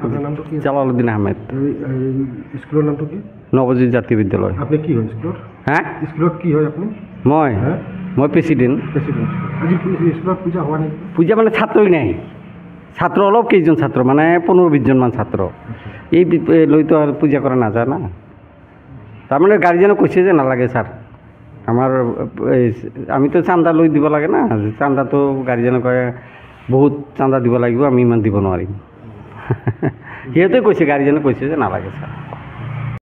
আপনার নামটা কি? জালালউদ্দিন আহমেদ। স্কুলের নামটা কি? নবজিৎ জাতীয় বিদ্যালয়। আপনি কি হয় স্কুলের? হ্যাঁ, স্কুলত কি হয় আপনি? মই হ্যাঁ, মই প্রেসিডেন্ট। প্রেসিডেন্ট। আজি স্কুলত পূজা হওয়া নেই? পূজা মানে ছাত্রই নাই, ছাত্র অলপ কেইজন ছাত্র মানে 15-20 জন মান ছাত্র এই লৈ তো আর পূজা করা না যায় না। তাৰমানে গার্জিয়ানে কৈছে যে নালাগে স্যার, আমার আমি তো চান্দা লৈ দিব লাগে না, চান্দা তো গার্জিয়ানে কয় বহুত চান্দা দিব লাগিব, আমি ইমান দিব নোৱাৰিম। সিহঁতে কৈছে, গাৰ্জিয়ানে কৈছে যে নালাগে স্যাৰ।